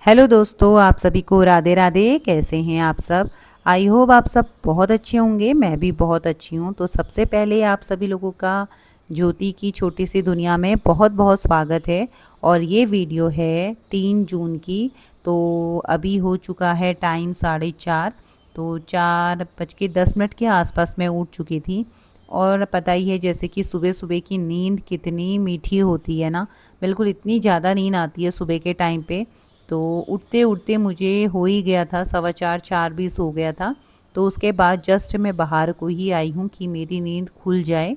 Hello दोस्तों, आप सभी को राधे राधे। कैसे हैं आप सब? आई होप आप सब बहुत अच्छे होंगे। मैं भी बहुत अच्छी हूँ। तो सबसे पहले आप सभी लोगों का ज्योति की छोटी सी दुनिया में बहुत बहुत स्वागत है। और ये वीडियो है 3 जून की। तो अभी हो चुका है टाइम 4:30। तो 4:10 के आसपास मैं उठ चुकी थी। और पता ही है जैसे कि सुबह सुबह की नींद कितनी मीठी होती है ना। बिल्कुल इतनी ज़्यादा नींद आती है सुबह के टाइम पे। तो उठते उठते मुझे हो ही गया था 4:15 4:20 हो गया था। तो उसके बाद जस्ट मैं बाहर को ही आई हूँ कि मेरी नींद खुल जाए।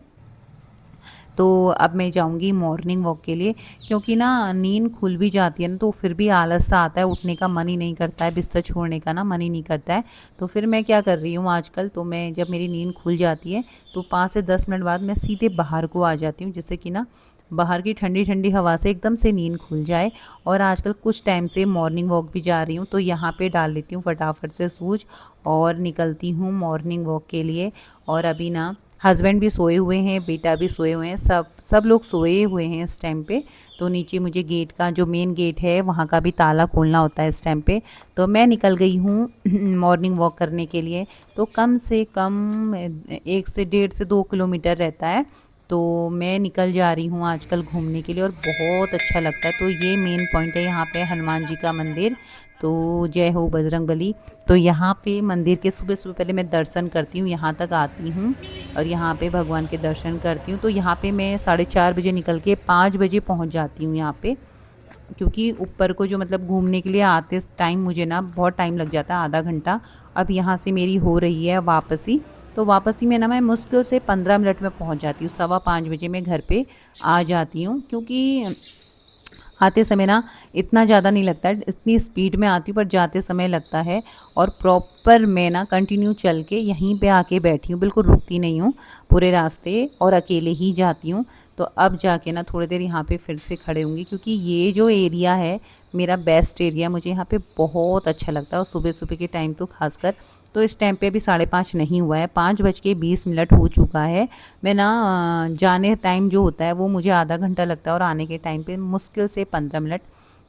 तो अब मैं जाऊँगी मॉर्निंग वॉक के लिए, क्योंकि ना नींद खुल भी जाती है ना तो फिर भी आलस सा आता है, उठने का मन ही नहीं करता है, बिस्तर छोड़ने का ना मन ही नहीं करता है। तो फिर मैं क्या कर रही हूँ आजकल, तो मैं जब मेरी नींद खुल जाती है तो 5 से 10 मिनट बाद मैं सीधे बाहर को आ जाती हूँ, जिससे कि ना बाहर की ठंडी ठंडी हवा से एकदम से नींद खुल जाए। और आजकल कुछ टाइम से मॉर्निंग वॉक भी जा रही हूँ, तो यहाँ पे डाल लेती हूँ फटाफट से शूज़ और निकलती हूँ मॉर्निंग वॉक के लिए। और अभी ना हस्बैंड भी सोए हुए हैं, बेटा भी सोए हुए हैं, सब सब लोग सोए हुए हैं इस टाइम पे। तो नीचे मुझे गेट का जो मेन गेट है वहाँ का भी ताला खोलना होता है इस टाइम पे। तो मैं निकल गई हूँ मॉर्निंग वॉक करने के लिए। तो कम से कम 1 से 1.5 से 2 किलोमीटर रहता है। तो मैं निकल जा रही हूँ आजकल घूमने के लिए और बहुत अच्छा लगता है। तो ये मेन पॉइंट है यहाँ पे हनुमान जी का मंदिर। तो जय हो बजरंगबली। तो यहाँ पे मंदिर के सुबह सुबह पहले मैं दर्शन करती हूँ, यहाँ तक आती हूँ और यहाँ पे भगवान के दर्शन करती हूँ। तो यहाँ पे मैं 4:30 बजे निकल के 5 बजे पहुँच जाती हूँ यहाँ पे, क्योंकि ऊपर को जो मतलब घूमने के लिए आते टाइम मुझे ना बहुत टाइम लग जाता है, आधा घंटा। अब यहाँ से मेरी हो रही है वापसी। तो वापसी में ना मैं मुश्किल से 15 मिनट में पहुँच जाती हूँ। 4:15 बजे मैं घर पे आ जाती हूँ, क्योंकि आते समय ना इतना ज़्यादा नहीं लगता है, इतनी स्पीड में आती हूँ पर जाते समय लगता है। और प्रॉपर मैं ना कंटिन्यू चल के यहीं पे आके बैठी हूँ, बिल्कुल रुकती नहीं हूँ पूरे रास्ते, और अकेले ही जाती हूँ। तो अब जाके ना थोड़ी देर यहाँ पे फिर से खड़े होंगी, क्योंकि ये जो एरिया है मेरा बेस्ट एरिया, मुझे यहाँ पे बहुत अच्छा लगता है। और सुबह सुबह के टाइम तो खासकर। तो इस टाइम पे अभी 5:30 नहीं हुआ है, 5:20 हो चुका है। मैं ना जाने टाइम जो होता है वो मुझे आधा घंटा लगता है और आने के टाइम पे मुश्किल से 15 मिनट।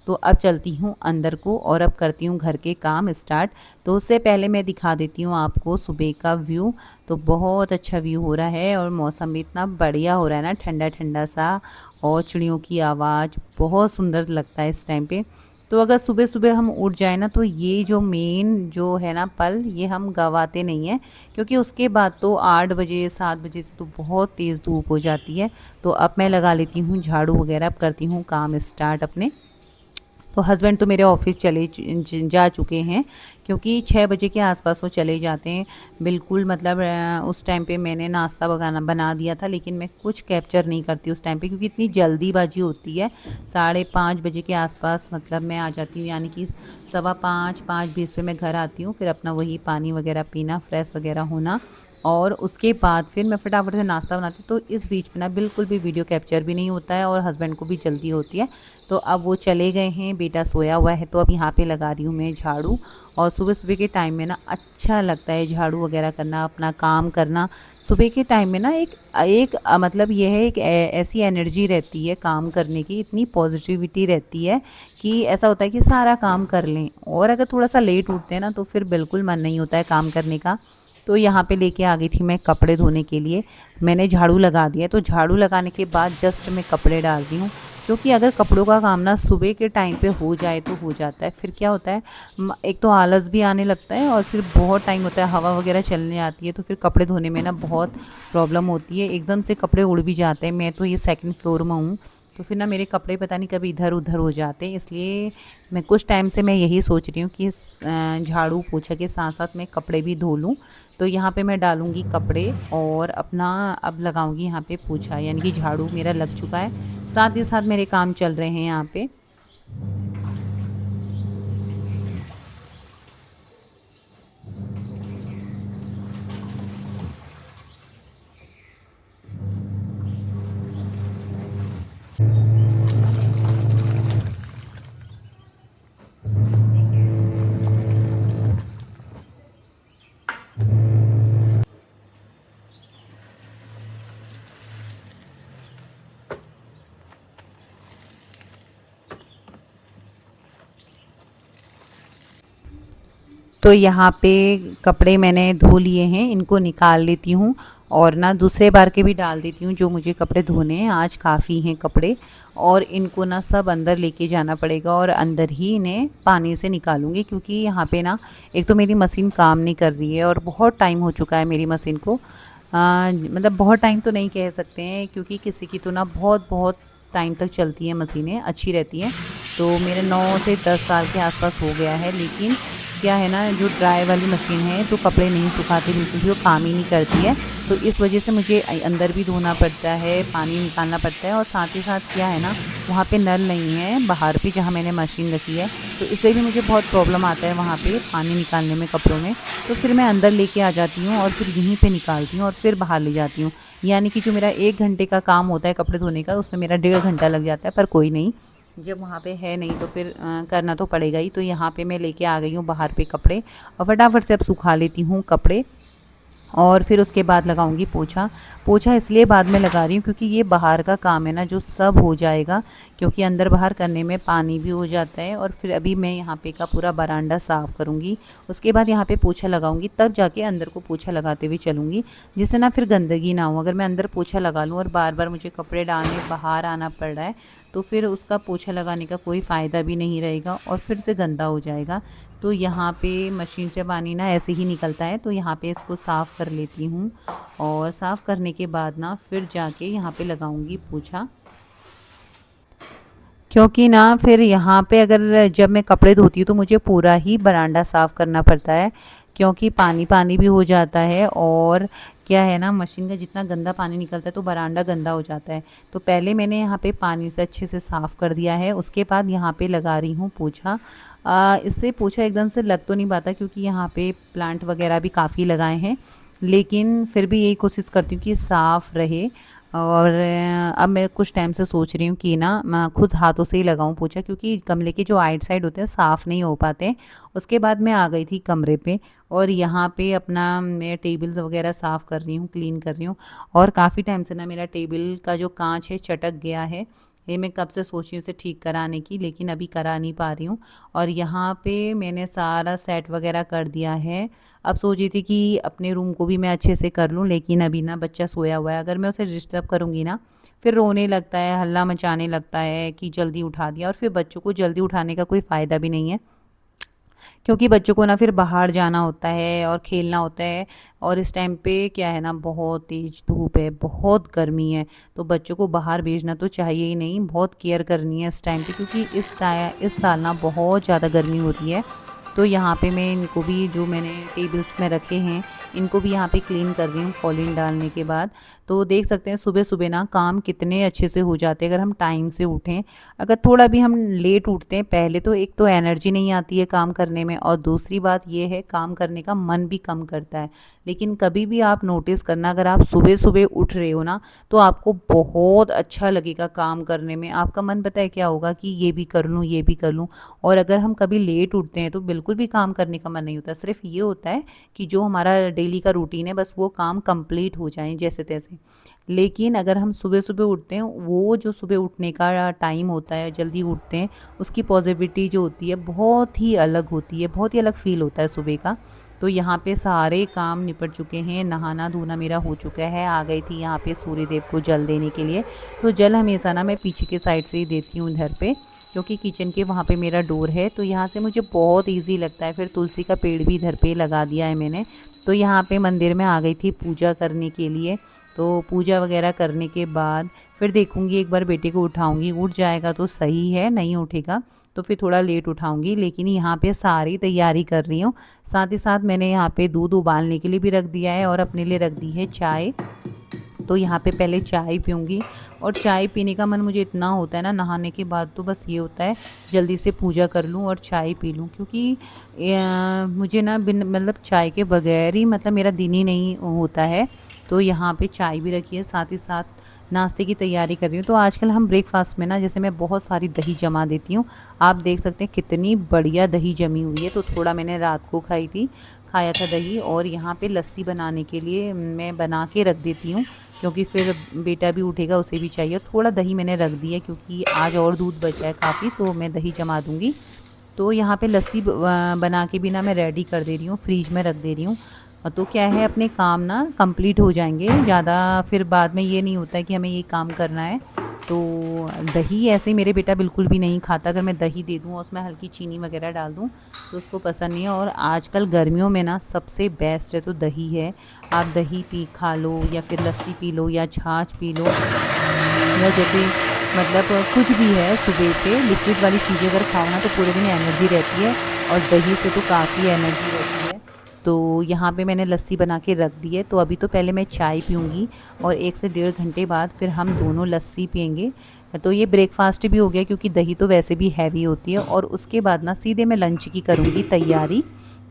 तो अब चलती हूँ अंदर को और अब करती हूँ घर के काम स्टार्ट। तो उससे पहले मैं दिखा देती हूँ आपको सुबह का व्यू। तो बहुत अच्छा व्यू हो रहा है और मौसम भी इतना बढ़िया हो रहा है ना, ठंडा ठंडा सा। और चिड़ियों की आवाज़ बहुत सुंदर लगता है इस टाइम पे। तो अगर सुबह सुबह हम उठ जाए ना तो ये जो मेन जो है ना पल, ये हम गवाते नहीं हैं। क्योंकि उसके बाद तो 8 बजे 7 बजे से तो बहुत तेज़ धूप हो जाती है। तो अब मैं लगा लेती हूँ झाड़ू वगैरह, अब करती हूँ काम स्टार्ट अपने। तो हस्बैंड तो मेरे ऑफिस जा चुके हैं, क्योंकि 6 बजे के आसपास वो चले जाते हैं। बिल्कुल मतलब उस टाइम पे मैंने नाश्ता बना दिया था, लेकिन मैं कुछ कैप्चर नहीं करती उस टाइम पे, क्योंकि इतनी जल्दीबाजी होती है। 5:30 बजे के आसपास मतलब मैं आ जाती हूँ, यानी कि 4:15 5:20 पे मैं घर आती हूँ। फिर अपना वही पानी वगैरह पीना, फ्रेश वगैरह होना, और उसके बाद फिर मैं फटाफट से नाश्ता बनाती हूँ। तो इस बीच में ना बिल्कुल भी वीडियो कैप्चर भी नहीं होता है और हस्बैंड को भी जल्दी होती है। तो अब वो चले गए हैं, बेटा सोया हुआ है, तो अब यहाँ पे लगा रही हूँ मैं झाड़ू। और सुबह सुबह के टाइम में ना अच्छा लगता है झाड़ू वगैरह करना, अपना काम करना। सुबह के टाइम में ना एक एक मतलब ये है, एक ऐसी एनर्जी रहती है काम करने की, इतनी पॉजिटिविटी रहती है कि ऐसा होता है कि सारा काम कर लें। और अगर थोड़ा सा लेट उठते हैं ना तो फिर बिल्कुल मन नहीं होता है काम करने का। तो यहाँ पे लेके आ गई थी मैं कपड़े धोने के लिए। मैंने झाड़ू लगा दिया, तो झाड़ू लगाने के बाद जस्ट मैं कपड़े डाल दी हूँ। क्योंकि अगर कपड़ों का काम ना सुबह के टाइम पे हो जाए तो हो जाता है, फिर क्या होता है एक तो आलस भी आने लगता है और फिर बहुत टाइम होता है, हवा वगैरह चलने आती है, तो फिर कपड़े धोने में ना बहुत प्रॉब्लम होती है, एकदम से कपड़े उड़ भी जाते हैं। मैं तो ये सेकंड फ्लोर में हूँ, तो फिर ना मेरे कपड़े पता नहीं कभी इधर उधर हो जाते हैं। इसलिए मैं कुछ टाइम से मैं यही सोच रही हूँ कि झाड़ू पोछा के साथ साथ मैं कपड़े भी धो लूँ। तो यहाँ पे मैं डालूँगी कपड़े और अपना अब लगाऊँगी यहाँ पे पोछा, यानी कि झाड़ू मेरा लग चुका है। साथ ही साथ मेरे काम चल रहे हैं यहाँ पे। तो यहाँ पे कपड़े मैंने धो लिए हैं, इनको निकाल लेती हूँ और ना दूसरे बार के भी डाल देती हूँ जो मुझे कपड़े धोने हैं। आज काफ़ी हैं कपड़े और इनको ना सब अंदर लेके जाना पड़ेगा और अंदर ही इन्हें पानी से निकालूंगी, क्योंकि यहाँ पे ना एक तो मेरी मशीन काम नहीं कर रही है और बहुत टाइम हो चुका है मेरी मशीन को। मतलब बहुत टाइम तो नहीं कह सकते हैं, क्योंकि किसी की तो ना बहुत बहुत टाइम तक चलती हैं मशीनें, अच्छी रहती हैं। तो मेरे 9 से 10 साल के आसपास हो गया है, लेकिन क्या है ना, जो ड्राई वाली मशीन है तो कपड़े नहीं सुखाती बिल्कुल भी, वो काम ही नहीं करती है। तो इस वजह से मुझे अंदर भी धोना पड़ता है, पानी निकालना पड़ता है और साथ ही साथ क्या है ना, वहाँ पे नल नहीं है बाहर पे जहाँ मैंने मशीन रखी है, तो इसलिए भी मुझे बहुत प्रॉब्लम आता है वहाँ पे पानी निकालने में कपड़ों में। तो फिर मैं अंदर लेके आ जाती हूँ और फिर यहीं पे निकालती हूँ और फिर बाहर ले जाती हूँ। यानी कि जो मेरा 1 घंटे का काम होता है कपड़े धोने का, उसमें मेरा 1.5 घंटा लग जाता है, पर कोई नहीं, जब वहाँ पे है नहीं तो फिर करना तो पड़ेगा ही। तो यहाँ पे मैं लेके आ गई हूँ बाहर पे कपड़े और फटाफट से अब सुखा लेती हूँ कपड़े और फिर उसके बाद लगाऊंगी पोछा। पोछा इसलिए बाद में लगा रही हूँ क्योंकि ये बाहर का काम है ना, जो सब हो जाएगा, क्योंकि अंदर बाहर करने में पानी भी हो जाता है। और फिर अभी मैं यहाँ पे का पूरा बरांडा साफ़ करूँगी, उसके बाद यहाँ पे पोछा लगाऊंगी, तब जाके अंदर को पोछा लगाते हुए चलूँगी, जिससे ना फिर गंदगी ना हो। अगर मैं अंदर पोछा लगा लूँ और बार बार मुझे कपड़े डालने बाहर आना पड़ रहा है, तो फिर उसका पोछा लगाने का कोई फ़ायदा भी नहीं रहेगा और फिर से गंदा हो जाएगा। तो यहाँ पे मशीन से पानी ना ऐसे ही निकलता है, तो यहाँ पे इसको साफ़ कर लेती हूँ और साफ़ करने के बाद ना फिर जाके यहाँ पे लगाऊंगी पोछा, क्योंकि ना फिर यहाँ पे अगर जब मैं कपड़े धोती हूँ तो मुझे पूरा ही बरांडा साफ़ करना पड़ता है, क्योंकि पानी पानी भी हो जाता है और क्या है ना, मशीन का जितना गंदा पानी निकलता है तो बरांडा गंदा हो जाता है। तो पहले मैंने यहाँ पे पानी से अच्छे से साफ़ कर दिया है, उसके बाद यहाँ पे लगा रही हूँ पोछा। इससे पोछा एकदम से लग तो नहीं पाता क्योंकि यहाँ पे प्लांट वगैरह भी काफ़ी लगाए हैं, लेकिन फिर भी यही कोशिश करती हूँ कि साफ़ रहे। और अब मैं कुछ टाइम से सोच रही हूँ कि ना मैं खुद हाथों से ही लगाऊं पोछा, क्योंकि गमले के जो आइट साइड होते हैं साफ़ नहीं हो पाते। उसके बाद मैं आ गई थी कमरे पे और यहाँ पे अपना मैं टेबल्स वगैरह साफ़ कर रही हूँ, क्लीन कर रही हूँ। और काफ़ी टाइम से ना मेरा टेबल का जो कांच है चटक गया है, ये मैं कब से सोच रही हूँ इसे ठीक कराने की, लेकिन अभी करा नहीं पा रही हूँ। और यहाँ पे मैंने सारा सेट वगैरह कर दिया है। अब सोच रही थी कि अपने रूम को भी मैं अच्छे से कर लूँ, लेकिन अभी ना बच्चा सोया हुआ है, अगर मैं उसे डिस्टर्ब करूँगी ना फिर रोने लगता है, हल्ला मचाने लगता है कि जल्दी उठा दिया, और फिर बच्चों को जल्दी उठाने का कोई फ़ायदा भी नहीं है, क्योंकि बच्चों को ना फिर बाहर जाना होता है और खेलना होता है। और इस टाइम पे क्या है ना, बहुत तेज़ धूप है, बहुत गर्मी है, तो बच्चों को बाहर भेजना तो चाहिए ही नहीं, बहुत केयर करनी है इस टाइम पे, क्योंकि इस साल ना बहुत ज़्यादा गर्मी हो रही है। तो यहाँ पे मैं इनको भी, जो मैंने टेबल्स में रखे हैं, इनको भी यहाँ पे क्लीन कर रही हूँ कॉलिन डालने के बाद। तो देख सकते हैं सुबह सुबह ना काम कितने अच्छे से हो जाते हैं अगर हम टाइम से उठें। अगर थोड़ा भी हम लेट उठते हैं, पहले तो एक तो एनर्जी नहीं आती है काम करने में, और दूसरी बात ये है काम करने का मन भी कम करता है। लेकिन कभी भी आप नोटिस करना, अगर आप सुबह सुबह उठ रहे हो ना, तो आपको बहुत अच्छा लगेगा काम करने में। आपका मन पता है क्या होगा कि ये भी कर लूँ, ये भी कर लूँ। और अगर हम कभी लेट उठते हैं तो बिल्कुल भी काम करने का मन नहीं होता, सिर्फ ये होता है कि जो हमारा डेली का रूटीन है बस वो काम कंप्लीट हो जाए जैसे तैसे। लेकिन अगर हम सुबह सुबह उठते हैं, वो जो सुबह उठने का टाइम होता है, जल्दी उठते हैं, उसकी पॉजिटिविटी जो होती है बहुत ही अलग होती है, बहुत ही अलग फील होता है सुबह का। तो यहाँ पे सारे काम निपट चुके हैं, नहाना धोना मेरा हो चुका है। आ गई थी यहाँ पे सूर्य देव को जल देने के लिए। तो जल हमेशा ना मैं पीछे के साइड से ही देती हूँ इधर पे, क्योंकि किचन के वहाँ पे मेरा डोर है, तो यहाँ से मुझे बहुत इजी लगता है। फिर तुलसी का पेड़ भी इधर पे लगा दिया है मैंने। तो यहाँ पे मंदिर में आ गई थी पूजा करने के लिए। तो पूजा वगैरह करने के बाद फिर देखूँगी, एक बार बेटे को उठाऊँगी, उठ जाएगा तो सही है, नहीं उठेगा तो फिर थोड़ा लेट उठाऊँगी। लेकिन यहाँ पे सारी तैयारी कर रही हूँ, साथ ही साथ मैंने यहाँ पे दूध उबालने के लिए भी रख दिया है और अपने लिए रख दी है चाय। तो यहाँ पे पहले चाय पीऊँगी, और चाय पीने का मन मुझे इतना होता है ना नहाने के बाद, तो बस ये होता है जल्दी से पूजा कर लूँ और चाय पी लूँ, क्योंकि मुझे ना बिन मतलब चाय के बगैर ही मतलब मेरा दिन ही नहीं होता है। तो यहाँ पे चाय भी रखी है, साथ ही साथ नाश्ते की तैयारी कर रही हूँ। तो आजकल हम ब्रेकफास्ट में ना, जैसे मैं बहुत सारी दही जमा देती हूँ, आप देख सकते हैं कितनी बढ़िया दही जमी हुई है। तो थोड़ा मैंने रात को खाया था दही, और यहाँ पे लस्सी बनाने के लिए मैं बना के रख देती हूँ, क्योंकि फिर बेटा भी उठेगा, उसे भी चाहिए। थोड़ा दही मैंने रख दिया क्योंकि आज और दूध बचा है काफ़ी, तो मैं दही जमा दूँगी। तो यहाँ पे लस्सी बना के भी ना मैं रेडी कर दे रही हूँ, फ्रिज में रख दे रही हूँ। तो क्या है, अपने काम ना कंप्लीट हो जाएंगे, ज़्यादा फिर बाद में ये नहीं होता है कि हमें ये काम करना है। तो दही ऐसे ही मेरे बेटा बिल्कुल भी नहीं खाता। अगर मैं दही दे दूँ और उसमें हल्की चीनी वगैरह डाल दूँ तो उसको पसंद नहीं है। और आजकल गर्मियों में ना सबसे बेस्ट है तो दही है। आप दही पी खा लो या फिर लस्सी पी लो या छाछ पी लो, या जैसे मतलब कुछ भी है, सुबह पे लिक्विड वाली चीज़ें अगर खाओ ना तो पूरे दिन एनर्जी रहती है, और दही से तो काफ़ी एनर्जी रहती है। तो यहाँ पे मैंने लस्सी बना के रख दी है। तो अभी तो पहले मैं चाय पीऊँगी और 1 से डेढ़ घंटे बाद फिर हम दोनों लस्सी पिएंगे। तो ये ब्रेकफास्ट भी हो गया, क्योंकि दही तो वैसे भी हैवी होती है। और उसके बाद ना सीधे मैं लंच की करूँगी तैयारी।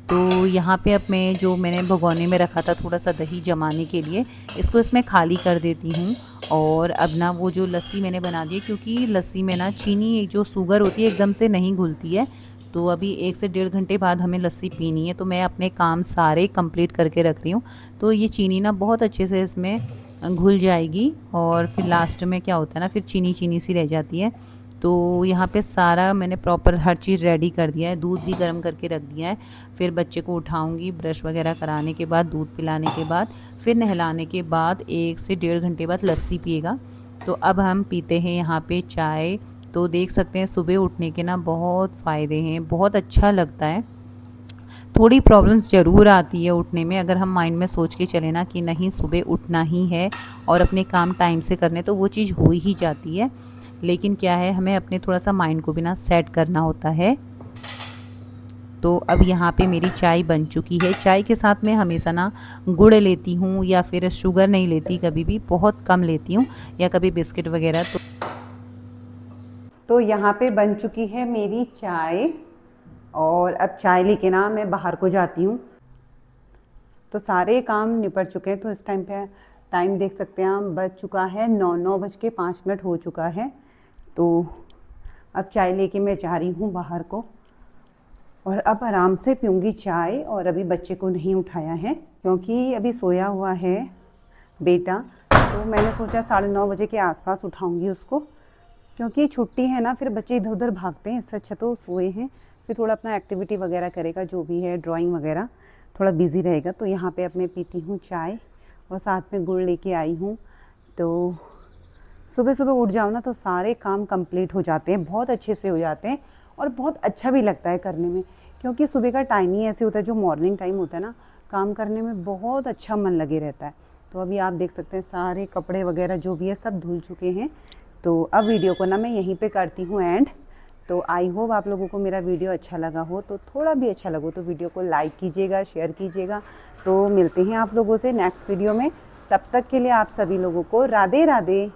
तो यहाँ पे अब मैं जो मैंने भगोने में रखा था थोड़ा सा दही जमाने के लिए, इसको इसमें खाली कर देती हूँ। और अब ना वो जो लस्सी मैंने बना दी है, क्योंकि लस्सी में ना चीनी जो शुगर होती है एकदम से नहीं घुलती है। तो अभी 1 से डेढ़ घंटे बाद हमें लस्सी पीनी है। तो मैं अपने काम सारे कंप्लीट करके रख रही हूँ। तो ये चीनी ना बहुत अच्छे से इसमें घुल जाएगी, और फिर लास्ट में क्या होता है ना, फिर चीनी चीनी सी रह जाती है। तो यहाँ पे सारा मैंने प्रॉपर हर चीज़ रेडी कर दिया है, दूध भी गर्म करके रख दिया है। फिर बच्चे को उठाऊंगी, ब्रश वगैरह कराने के बाद, दूध पिलाने के बाद, फिर नहलाने के बाद 1 से डेढ़ घंटे बाद लस्सी पिएगा। तो अब हम पीते हैं यहाँ पे चाय। तो देख सकते हैं सुबह उठने के ना बहुत फ़ायदे हैं, बहुत अच्छा लगता है। थोड़ी प्रॉब्लम्स ज़रूर आती है उठने में, अगर हम माइंड में सोच के चले ना कि नहीं सुबह उठना ही है और अपने काम टाइम से करने, तो वो चीज़ हो ही जाती है। लेकिन क्या है, हमें अपने थोड़ा सा माइंड को भी ना सेट करना होता है। तो अब यहाँ पे मेरी चाय बन चुकी है। चाय के साथ में हमेशा ना गुड़ लेती हूँ, या फिर शुगर नहीं लेती, कभी भी बहुत कम लेती हूँ, या कभी बिस्किट वगैरह। तो यहाँ पे बन चुकी है मेरी चाय, और अब चाय लेके ना मैं बाहर को जाती हूँ। तो सारे काम निपट चुके हैं। तो इस टाइम पे टाइम देख सकते हैं आप, बज चुका है 9:05 हो चुका है। तो अब चाय लेके मैं जा रही हूँ बाहर को, और अब आराम से पीऊँगी चाय। और अभी बच्चे को नहीं उठाया है, क्योंकि अभी सोया हुआ है बेटा। तो मैंने सोचा 9:30 के आसपास उठाऊँगी उसको, क्योंकि छुट्टी है ना, फिर बच्चे इधर उधर भागते हैं। इससे अच्छा तो सोए हैं, फिर थोड़ा अपना एक्टिविटी वगैरह करेगा, जो भी है ड्राइंग वगैरह, थोड़ा बिजी रहेगा। तो यहाँ पे अब मैं पीती हूँ चाय, और साथ में गुड़ लेके आई हूँ। तो सुबह सुबह उठ जाओ ना तो सारे काम कंप्लीट हो जाते हैं, बहुत अच्छे से हो जाते हैं, और बहुत अच्छा भी लगता है करने में। क्योंकि सुबह का टाइम ही ऐसे होता है, जो मॉर्निंग टाइम होता है ना, काम करने में बहुत अच्छा मन लगे रहता है। तो अभी आप देख सकते हैं सारे कपड़े वगैरह जो भी है सब धुल चुके हैं। तो अब वीडियो को ना मैं यहीं पे करती हूँ एंड। तो आई होप आप लोगों को मेरा वीडियो अच्छा लगा हो। तो थोड़ा भी अच्छा लगा तो वीडियो को लाइक कीजिएगा, शेयर कीजिएगा। तो मिलते हैं आप लोगों से नेक्स्ट वीडियो में। तब तक के लिए आप सभी लोगों को राधे राधे।